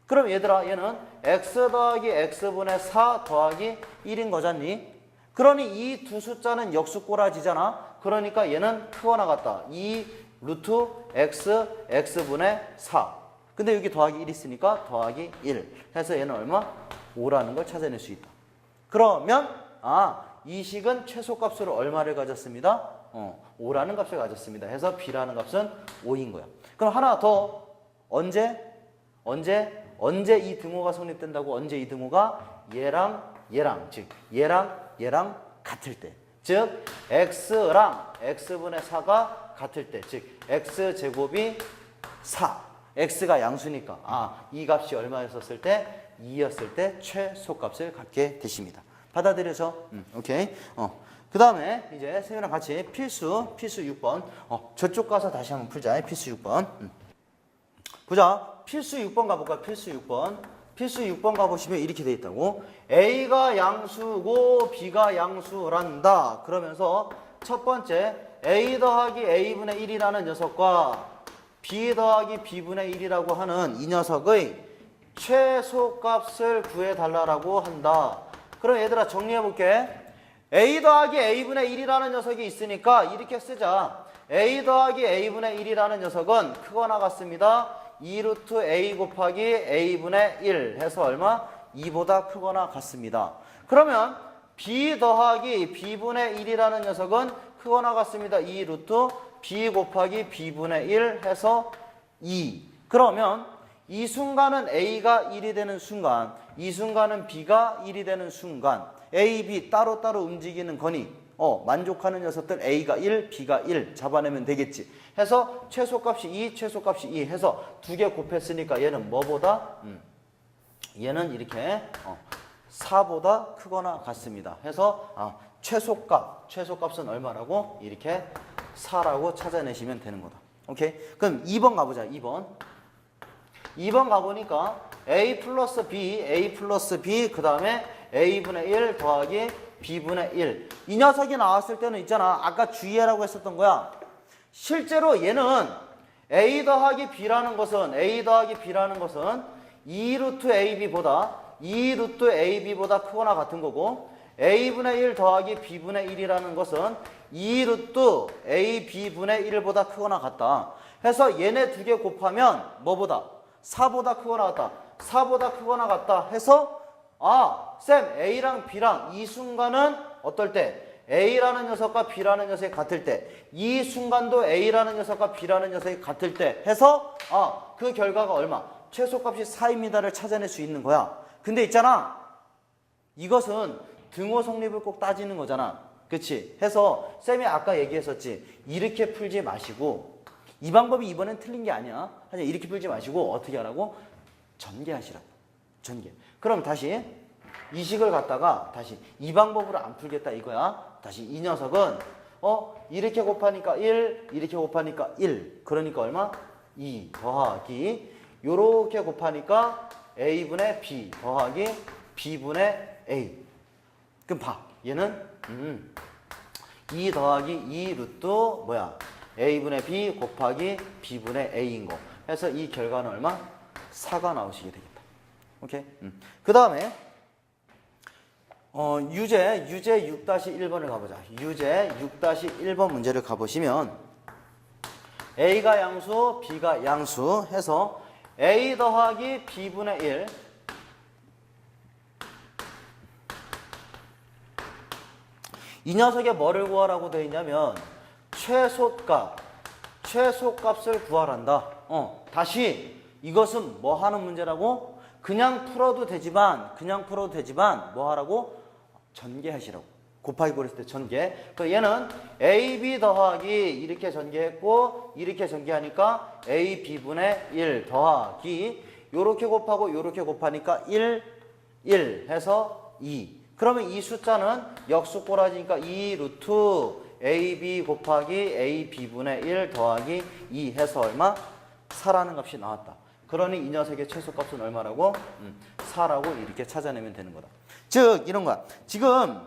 그럼 얘들아 얘는 x 더하기 x분의 4 더하기 1인 거잖니? 그러니 이 두 숫자는 역수꼬라지잖아. 그러니까 얘는 크거나 같다. 2 루트 x x분의 4. 근데 여기 더하기 1 있으니까 더하기 1 해서 얘는 얼마? 5라는 걸 찾아낼 수 있다. 그러면 이 식은 최소값으로 얼마를 가졌습니다? 5라는 값을 가졌습니다. 해서 b라는 값은 5인 거야. 그럼 하나 더. 언제 이 등호가 성립된다고? 언제 이 등호가? 얘랑 즉 얘랑 같을 때. 즉 x랑 x분의 4가 같을 때. 즉 x제곱이 4. x가 양수니까 이 값이 얼마였었을 때? 2였을 때 최소값을 갖게 되십니다. 받아들여져? 오케이. 그 다음에 이제 세윤이랑 같이 필수 6번. 저쪽 가서 다시 한번 풀자. 필수 6번. 보자. 필수 6번 가볼까? 필수 6번 가보시면 이렇게 돼 있다고. A가 양수고 B가 양수란다. 그러면서 첫 번째 A 더하기 A분의 1이라는 녀석과 B 더하기 B분의 1이라고 하는 이 녀석의 최소값을 구해달라고 한다. 그럼 얘들아 정리해볼게. A 더하기 A분의 1이라는 녀석이 있으니까 이렇게 쓰자. A 더하기 A분의 1이라는 녀석은 크거나 같습니다. 2루트 A 곱하기 A분의 1 해서 얼마? 2보다 크거나 같습니다. 그러면 B 더하기 B분의 1이라는 녀석은 크거나 같습니다. 2루트 B 곱하기 B분의 1 해서 2. 그러면 이 순간은 A가 1이 되는 순간, 이 순간은 B가 1이 되는 순간 A, B 따로따로 움직이는 거니 만족하는 녀석들 A가 1, B가 1 잡아내면 되겠지. 해서 최소값이 2, 최소값이 2 해서 두 개 곱했으니까 얘는 뭐보다? 얘는 이렇게 4보다 크거나 같습니다. 해서 최소값은 얼마라고? 이렇게 4라고 찾아내시면 되는 거다. 오케이? 그럼 2번 가보자. 2번 가보니까 A 플러스 B 그 다음에 A분의 1 더하기 B분의 1. 이 녀석이 나왔을 때는 있잖아. 아까 주의하라고 했었던 거야. 실제로 얘는 A 더하기 B라는 것은 2루트 AB보다 크거나 같은 거고 A분의 1 더하기 B분의 1이라는 것은 2루트 AB분의 1보다 크거나 같다. 해서 얘네 두 개 곱하면 뭐보다? 4보다 크거나 같다. 4보다 크거나 같다 해서 쌤 A랑 B랑 이 순간은 어떨 때? A라는 녀석과 B라는 녀석이 같을 때, 이 순간도 A라는 녀석과 B라는 녀석이 같을 때 해서 그 결과가 얼마? 최소값이 4입니다를 찾아낼 수 있는 거야. 근데 있잖아, 이것은 등호 성립을 꼭 따지는 거잖아. 그치? 해서 쌤이 아까 얘기했었지. 이렇게 풀지 마시고, 이 방법이 이번엔 틀린 게 아니야. 하여튼 이렇게 풀지 마시고 어떻게 하라고? 전개하시라고. 전개. 그럼 다시 이 식을 갖다가 다시 이 방법으로 안 풀겠다 이거야. 다시 이 녀석은 이렇게 곱하니까 1, 이렇게 곱하니까 1. 그러니까 얼마? 2 더하기 요렇게 곱하니까 A분의 B 더하기 B분의 A. 그럼 봐. 얘는 2 더하기 2 루트 뭐야? A분의 B 곱하기 B분의 A인 거. 해서 이 결과는 얼마? 4가 나오시게 되겠다. 오케이? 그 다음에 유제 6-1번을 가보자. 유제 6-1번 문제를 가보시면 A가 양수, B가 양수 해서 A 더하기 B분의 1 이 녀석의 뭐를 구하라고 되어 있냐면 최소값을 구하란다. 다시 이것은 뭐 하는 문제라고? 그냥 풀어도 되지만 뭐 하라고? 전개하시라고. 곱하기 고렸을 때 전개. 그 얘는 AB 더하기 이렇게 전개했고 이렇게 전개하니까 AB분의 1 더하기 요렇게 곱하고 요렇게 곱하니까 1 해서 2. 그러면 이 숫자는 역수꼬라지니까 2 루트 AB 곱하기 AB분의 1 더하기 2 해서 얼마? 4라는 값이 나왔다. 그러니 이 녀석의 최소값은 얼마라고? 4라고 이렇게 찾아내면 되는 거다. 즉 이런 거야. 지금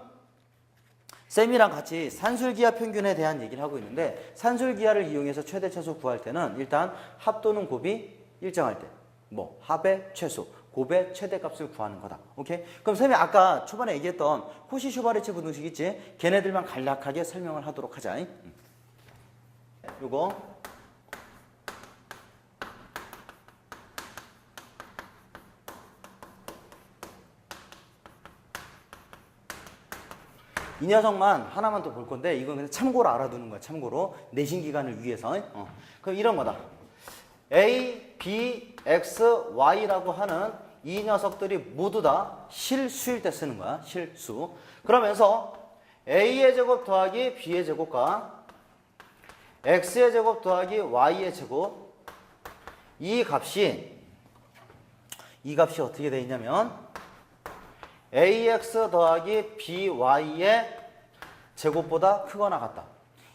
쌤이랑 같이 산술기하 평균에 대한 얘기를 하고 있는데 산술기하를 이용해서 최대 최소 구할 때는 일단 합 또는 곱이 일정할 때 뭐 합의 최소, 곱의 최대값을 구하는 거다. 오케이? 그럼 쌤이 아까 초반에 얘기했던 코시-슈바르체 부등식 있지? 걔네들만 간략하게 설명을 하도록 하자. 요거 이 녀석만 하나만 더 볼 건데 이건 그냥 참고로 알아두는 거야. 참고로 내신 기간을 위해서. 그럼 이런 거다. A, B, X, Y라고 하는 이 녀석들이 모두 다 실수일 때 쓰는 거야. 실수. 그러면서 A의 제곱 더하기 B의 제곱과 X의 제곱 더하기 Y의 제곱 이 값이 어떻게 되어 있냐면 AX 더하기 BY의 제곱보다 크거나 같다.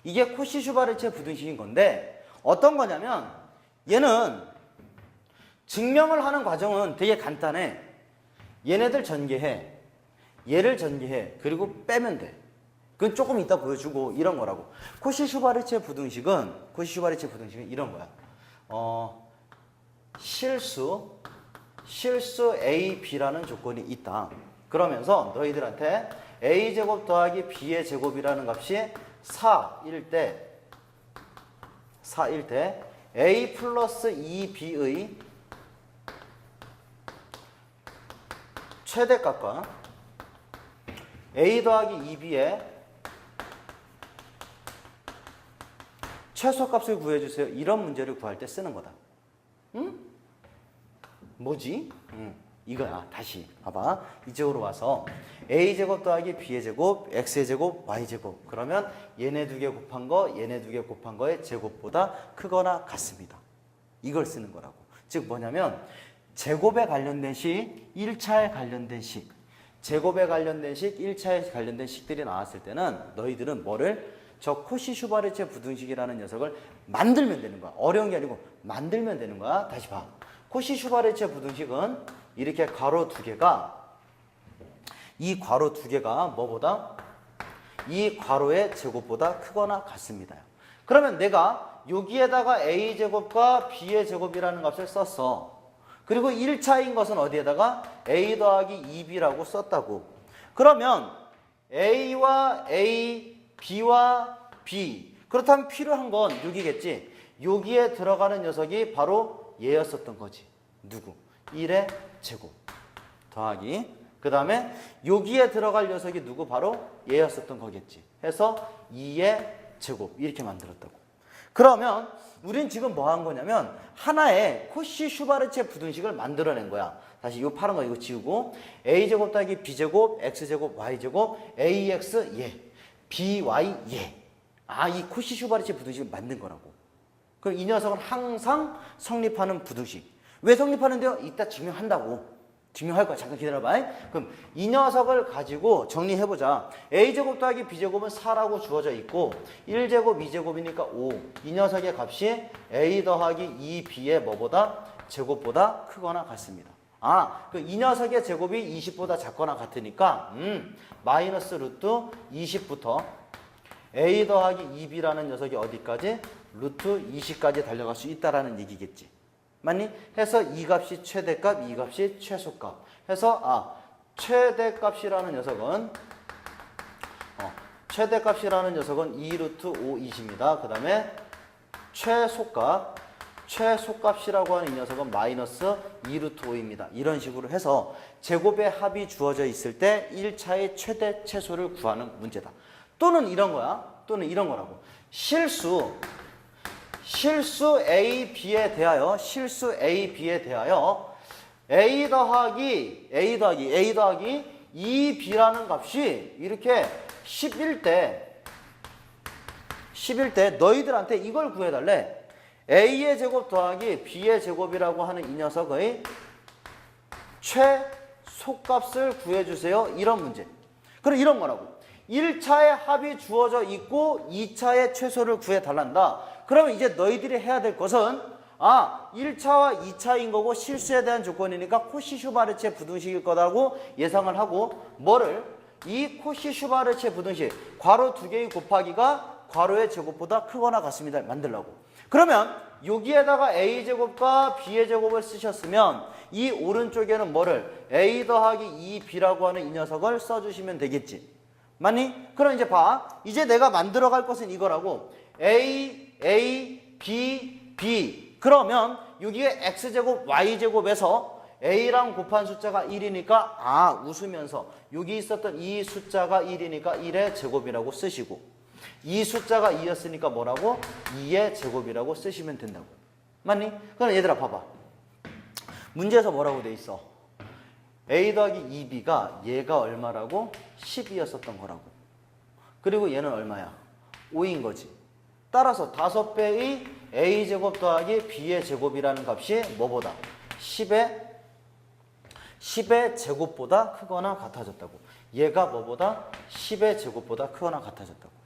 이게 코시-슈바르체 부등식인 건데 어떤 거냐면 얘는 증명을 하는 과정은 되게 간단해. 얘네들 전개해. 얘를 전개해. 그리고 빼면 돼. 그건 조금 이따 보여주고 이런 거라고. 코시-슈바르체 부등식은 이런 거야. 실수 A, B라는 조건이 있다. 그러면서 너희들한테 A제곱 더하기 B의 제곱이라는 값이 4일 때 A 플러스 2B의 최대값과 A 더하기 2B의 최소값을 구해주세요. 이런 문제를 구할 때 쓰는 거다. 응? 뭐지? 이거야. 다시 봐봐. 이쪽으로 와서 A제곱 더하기 B의 제곱, X의 제곱, Y제곱. 그러면 얘네 두 개 곱한 거, 얘네 두 개 곱한 거의 제곱보다 크거나 같습니다. 이걸 쓰는 거라고. 즉 뭐냐면 제곱에 관련된 식, 1차에 관련된 식, 제곱에 관련된 식, 1차에 관련된 식들이 나왔을 때는 너희들은 뭐를? 저 코시-슈바르체 부등식이라는 녀석을 만들면 되는 거야. 어려운 게 아니고 만들면 되는 거야. 다시 봐. 코시-슈바르체 부등식은 이렇게 괄호 두 개가 이 괄호 두 개가 뭐보다? 이 괄호의 제곱보다 크거나 같습니다. 그러면 내가 여기에다가 A제곱과 B의 제곱이라는 값을 썼어. 그리고 1차인 것은 어디에다가 A 더하기 2B라고 썼다고. 그러면 A와 A, B와 B. 그렇다면 필요한 건 여기겠지. 여기에 들어가는 녀석이 바로 얘였었던 거지. 누구? 1의 제곱 더하기 그 다음에 여기에 들어갈 녀석이 누구? 바로 얘였었던 거겠지. 해서 2의 제곱 이렇게 만들었다고. 그러면 우린 지금 뭐 한 거냐면 하나의 코시-슈바르체 부등식을 만들어낸 거야. 다시 이거 파란 거 이거 지우고 a제곱 더하기 b제곱 x제곱 y제곱 ax 예 by 예. 이 코시-슈바르체 부등식을 만든 거라고. 그럼 이 녀석은 항상 성립하는 부등식. 왜 성립하는데요? 이따 증명한다고. 증명할 거야. 잠깐 기다려봐. 그럼 이 녀석을 가지고 정리해보자. a제곱 더하기 b제곱은 4라고 주어져 있고 1제곱 2제곱이니까 5. 이 녀석의 값이 a 더하기 2b의 뭐보다? 제곱보다 크거나 같습니다. 이 녀석의 제곱이 20보다 작거나 같으니까 마이너스 루트 20부터 a 더하기 2b라는 녀석이 어디까지? 루트 20까지 달려갈 수 있다라는 얘기겠지. 맞니? 해서 이 값이 최대값, 이 값이 최소값. 해서 최대값이라는 녀석은 최대값이라는 녀석은 2루트 5 20입니다. 그 다음에 최소값이라고 하는 이 녀석은 마이너스 2루트 5입니다. 이런 식으로 해서 제곱의 합이 주어져 있을 때 1차의 최대 최소를 구하는 문제다. 또는 이런 거야. 또는 이런 거라고. 실수 A, B에 대하여 A 더하기 2B라는 값이 이렇게 11대 너희들한테 이걸 구해달래. A의 제곱 더하기 B의 제곱이라고 하는 이 녀석의 최소값을 구해주세요. 이런 문제. 그럼 이런 거라고. 1차의 합이 주어져 있고 2차의 최소를 구해달란다. 그러면 이제 너희들이 해야 될 것은 1차와 2차인 거고 실수에 대한 조건이니까 코시-슈바르체 부등식일 거라고 예상을 하고 이 코시-슈바르체 부등식 괄호 2개의 곱하기가 괄호의 제곱보다 크거나 같습니다. 만들라고. 그러면 여기에다가 a제곱과 b의 제곱을 쓰셨으면 이 오른쪽에는 a 더하기 2b라고 하는 이 녀석을 써주시면 되겠지. 맞니? 그럼 이제 이제 내가 만들어갈 것은 이거라고. A, B. 그러면 여기에 x제곱, y제곱에서 a랑 곱한 숫자가 1이니까 웃으면서 여기 있었던 이 숫자가 1이니까 1의 제곱이라고 쓰시고 이 숫자가 2였으니까 뭐라고? 2의 제곱이라고 쓰시면 된다고. 맞니? 그럼 얘들아 봐봐. 문제에서 뭐라고 돼 있어? a 더하기 2b가 얘가 얼마라고? 10이었었던 거라고. 그리고 얘는 얼마야? 5인 거지. 따라서 5배의 a제곱 더하기 b의 제곱이라는 값이 뭐보다? 10의 제곱보다 크거나 같아졌다고. 얘가 뭐보다? 10의 제곱보다 크거나 같아졌다고.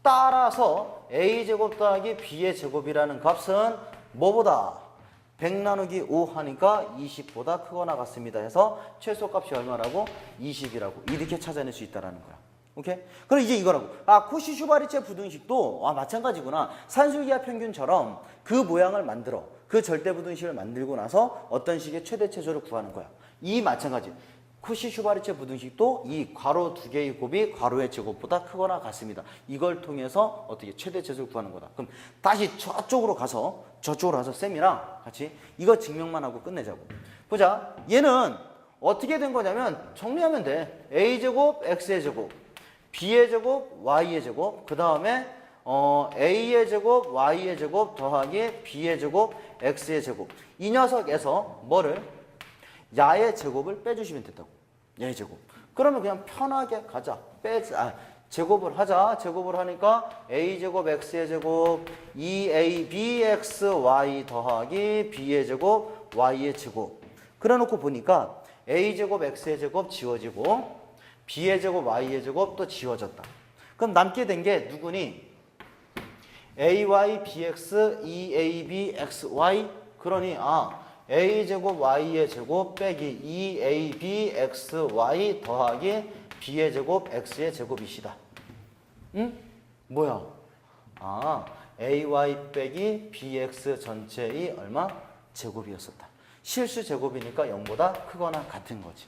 따라서 a제곱 더하기 b의 제곱이라는 값은 뭐보다? 100 나누기 5 하니까 20보다 크거나 같습니다. 해서 최소값이 얼마라고? 20이라고. 이렇게 찾아낼 수 있다는 거야. 오케이? 그럼 이제 이거라고. 코시-슈바르체 부등식도 마찬가지구나. 산술기하 평균처럼 그 모양을 만들어. 그 절대 부등식을 만들고 나서 어떤 식의 최대 최소를 구하는 거야. 이 마찬가지. 코시-슈바르체 부등식도 이 괄호 2개의 곱이 괄호의 제곱보다 크거나 같습니다. 이걸 통해서 어떻게 최대 최소를 구하는 거다. 그럼 다시 저쪽으로 가서 쌤이랑 같이 이거 증명만 하고 끝내자고. 보자. 얘는 어떻게 된 거냐면 정리하면 돼. a제곱 x의 제곱 b의 제곱 y의 제곱 그 다음에 a의 제곱 y의 제곱 더하기 b의 제곱 x의 제곱. 이 녀석에서 야의 제곱을 빼주시면 됐다고. 야의 제곱. 그러면 그냥 편하게 가자. 제곱을 하자. 제곱을 하니까 a제곱 x의 제곱 2abxy 더하기 b의 제곱 y의 제곱. 그래 놓고 보니까 a제곱 x의 제곱 지워지고 b의 제곱 y의 제곱 또 지워졌다. 그럼 남게 된 게 누구니? ay bx 2ab xy. 그러니 a제곱 y의 제곱 빼기 2ab xy 더하기 b의 제곱 x의 제곱이시다. 응? 뭐야? ay 빼기 bx 전체의 얼마? 제곱이었었다. 실수 제곱이니까 0보다 크거나 같은 거지.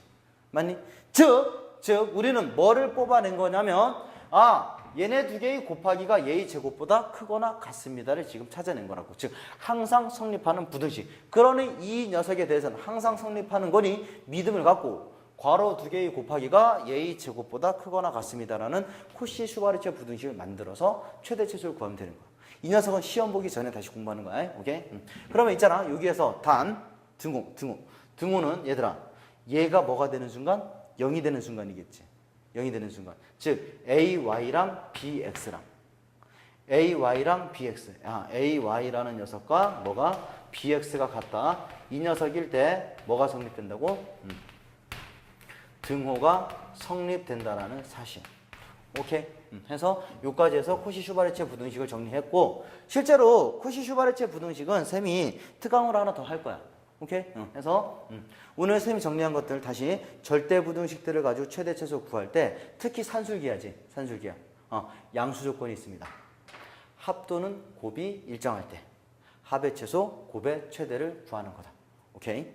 맞니? 즉 우리는 뭐를 뽑아낸 거냐면 얘네 두 개의 곱하기가 얘의 제곱보다 크거나 같습니다를 지금 찾아낸 거라고. 즉 항상 성립하는 부등식. 그러니 이 녀석에 대해서는 항상 성립하는 거니 믿음을 갖고 괄호 두 개의 곱하기가 a 제곱보다 크거나 같습니다라는 코시 슈바르체 부등식을 만들어서 최대 최소를 구하면 되는 거야. 이 녀석은 시험 보기 전에 다시 공부하는 거야. 오케이? 그러면 있잖아. 여기에서 단, 등호는 얘들아. 얘가 뭐가 되는 순간? 0이 되는 순간이겠지. 0이 되는 순간. 즉 AY랑 BX랑 BX. AY라는 녀석과 뭐가? BX가 같다. 이 녀석일 때 뭐가 성립된다고? 등호가 성립된다라는 사실. 오케이? 해서 여기까지 해서 코시-슈바르체 부등식을 정리했고 실제로 코시-슈바르체 부등식은 쌤이 특강으로 하나 더 할 거야. 오케이? 해서 오늘 쌤이 정리한 것들 다시 절대 부등식들을 가지고 최대 최소 구할 때 특히 산술기하지. 산술기하. 양수 조건이 있습니다. 합 또는 곱이 일정할 때 합의 최소, 곱의 최대를 구하는 거다. 오케이?